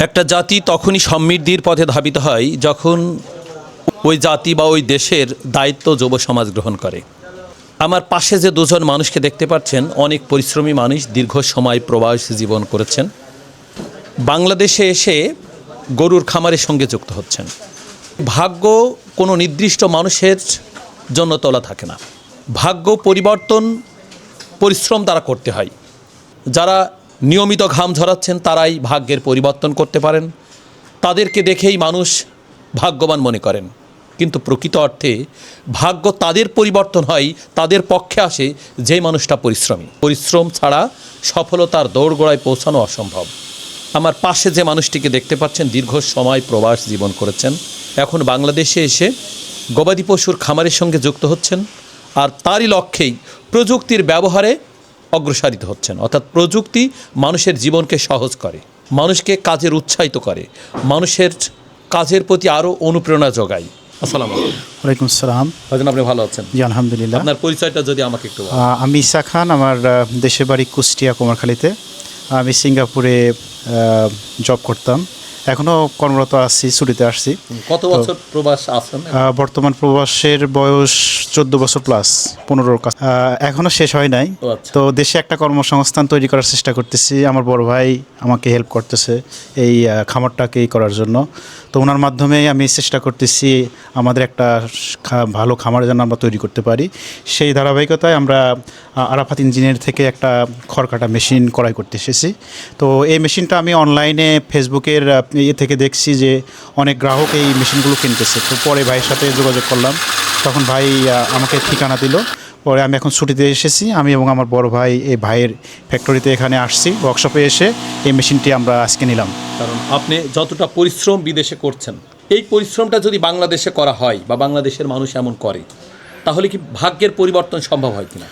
একটা জাতি তখনই সমৃদ্ধির পথে ধাবিত হয় যখন ওই জাতি বা ওই দেশের দায়িত্ব যুব সমাজ গ্রহণ করে। আমার পাশে যে দুজন মানুষকে দেখতে পাচ্ছেন, অনেক পরিশ্রমী মানুষ, দীর্ঘ সময় প্রবাস জীবন করেছেন। বাংলাদেশে এসে গরুর খামারের সঙ্গে যুক্ত হচ্ছেন। ভাগ্য কোনো নির্দিষ্ট মানুষের জন্য তোলা থাকে না। ভাগ্য পরিবর্তন পরিশ্রম দ্বারা করতে হয়। যারা নিয়মিত ঘাম ঝরাচ্ছেন তারাই ভাগ্যের পরিবর্তন করতে পারেন। তাদেরকে দেখেই মানুষ ভাগ্যবান মনে করেন, কিন্তু প্রকৃত অর্থে ভাগ্য তাদের পরিবর্তন হয়, তাদের পক্ষে আসে যে মানুষটা পরিশ্রমী। পরিশ্রম ছাড়া সফলতার দৌড়গোড়ায় পৌঁছানো অসম্ভব। আমার পাশে যে মানুষটিকে দেখতে পাচ্ছেন, দীর্ঘ সময় প্রবাস জীবন করেছেন, এখন বাংলাদেশে এসে গবাদি পশুর খামারের সঙ্গে যুক্ত হচ্ছেন। আর তারই লক্ষ্যেই প্রযুক্তির ব্যবহারে অগ্রসারিত হচ্ছেন। অর্থাৎ প্রযুক্তি মানুষের জীবনকে সহজ করে, মানুষকে কাজের উৎসাহিত করে, মানুষের কাজের প্রতি আরও অনুপ্রেরণা যোগায়। আসসালামু আলাইকুম। ওয়ালাইকুম আসসালাম। ভাইজান, আপনি ভালো আছেন? জি আলহামদুলিল্লাহ। আপনার পরিচয়টা যদি আমাকে একটু বলেন। আমি ইসা খান, আমার দেশের বাড়ি কুষ্টিয়া কুমারখালীতে। আমি সিঙ্গাপুরে জব করতাম, এখনও কর্মরত আছি, ছুটিতে আসছি। কত বছর প্রবাস আছেন? বর্তমান প্রবাসের বয়স 14 বছর প্লাস, 15 কাছে, এখনও শেষ হয় নাই। আচ্ছা। তো দেশে একটা কর্মসংস্থান তৈরি করার চেষ্টা করতেছি। আমার বড় ভাই আমাকে হেল্প করতেছে এই খামারটাকে করার জন্য। তো ওনার মাধ্যমেই আমি চেষ্টা করতেছি আমাদের একটা ভালো খামার যেন আমরা তৈরি করতে পারি। সেই ধারাবাহিকতায় আমরা আরাফাত ইঞ্জিনিয়ার থেকে একটা খড় কাটা মেশিন ক্রয় করতে এসেছি। তো এই মেশিনটা আমি অনলাইনে ফেসবুকের থেকে দেখছি যে অনেক গ্রাহক এই মেশিনগুলো কিনতেছে। তো পরে ভাইয়ের সাথে যোগাযোগ করলাম, তখন ভাই আমাকে ঠিকানা দিল। পরে আমি এখন ছুটিতে এসেছি, আমি এবং আমার বড় ভাই এই ভাইয়ের ফ্যাক্টরিতে এখানে আসছি, ওয়ার্কশপে এসে এই মেশিনটি আমরা আজকে নিলাম। কারণ আপনি যতটা পরিশ্রম বিদেশে করছেন, এই পরিশ্রমটা যদি বাংলাদেশে করা হয় বা বাংলাদেশের মানুষ এমন করে, তাহলে কি ভাগ্যের পরিবর্তন সম্ভব হয় কিনা?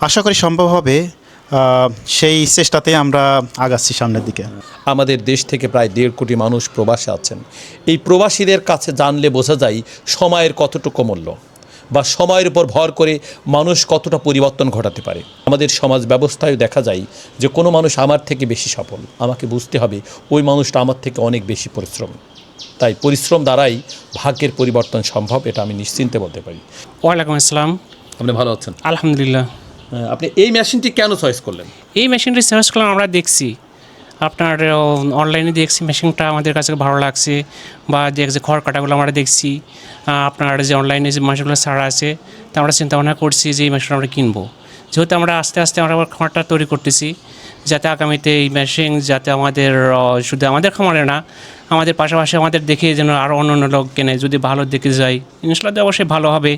আশা করি সম্ভব হবে। সেই চেষ্টাতে আমরা আগাচ্ছি সামনের দিকে। আমাদের দেশ থেকে প্রায় 1.5 কোটি মানুষ প্রবাসে আছেন। এই প্রবাসীদের কাছে জানলে বোঝা যায় সময়ের কতটুকু মূল্য, বা সময়ের উপর ভর করে মানুষ কতটা পরিবর্তন ঘটাতে পারে। আমাদের সমাজ ব্যবস্থায় দেখা যায় যে কোনো মানুষ আমার থেকে বেশি সফল, আমাকে বুঝতে হবে ওই মানুষটা আমার থেকে অনেক বেশি পরিশ্রমী। তাই পরিশ্রম দ্বারাই ভাগ্যের পরিবর্তন সম্ভব, এটা আমি নিশ্চিন্তে বলতে পারি। ওয়ালাইকুম আসসালাম। আপনি ভালো আছেন? আলহামদুলিল্লাহ। আপনি এই মেশিনটি কেন চয়েস করলেন? এই মেশিনটি সার্চ করলাম, আমরা দেখছি আপনার অনলাইনে দেখছি, মেশিনটা আমাদের কাছে ভালো লাগছে, বা যে খড় কাটাগুলো আমরা দেখছি আপনার যে অনলাইনে যে মেশিনগুলো ছাড়া আছে, তা আমরা চিন্তা ভাবনা করছি যে এই মেশিন আমরা কিনবো। যেহেতু আমরা আস্তে আস্তে আমরা খামারটা তৈরি করতেছি, যাতে আগামীতে এই মেশিন যাতে আমাদের শুধু আমাদের খামারে না, আমাদের পাশাপাশি আমাদের দেখে যেন আরও অন্য অন্য লোক কেনে। যদি ভালো দেখে যায় ইনশাআল্লাহ অবশ্যই ভালো হবে।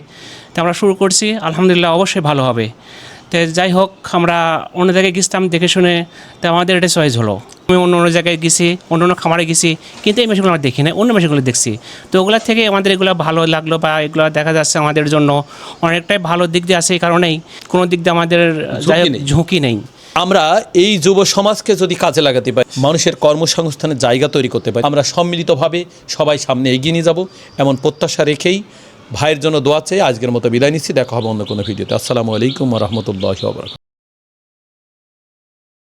তা আমরা শুরু করছি, আলহামদুলিল্লাহ অবশ্যই ভালো হবে। তো যাই হোক, আমরা অন্য জায়গায় গেছিলাম দেখে শুনে, তো আমাদের এটা চয়েস হলো। আমি অন্য অন্য জায়গায় গেছি, অন্য অন্য খামারে গেছি, কিন্তু এই মেশিনগুলো আমরা দেখি না, অন্য মেশিনগুলো দেখছি। তো ওগুলোর থেকে আমাদের এগুলো ভালো লাগলো, বা এগুলো দেখা যাচ্ছে আমাদের জন্য অনেকটাই ভালো দিক দিয়ে আছে। এই কারণেই কোনো দিক দিয়ে আমাদের ঝুঁকি নেই। আমরা এই যুব সমাজকে যদি কাজে লাগাতে পারি, মানুষের কর্মসংস্থানের জায়গা তৈরি করতে পারি, আমরা সম্মিলিতভাবে সবাই সামনে এগিয়ে নিয়ে যাব, এমন প্রত্যাশা রেখেই ভাইয়ের জন্য দোয়া চেয়ে আজকের মতো বিদায় নিচ্ছি। দেখা হবে অন্য কোনো ভিডিওতে। আসসালামু আলাইকুম ওয়া রাহমাতুল্লাহি ওয়া বারাকাতুহু।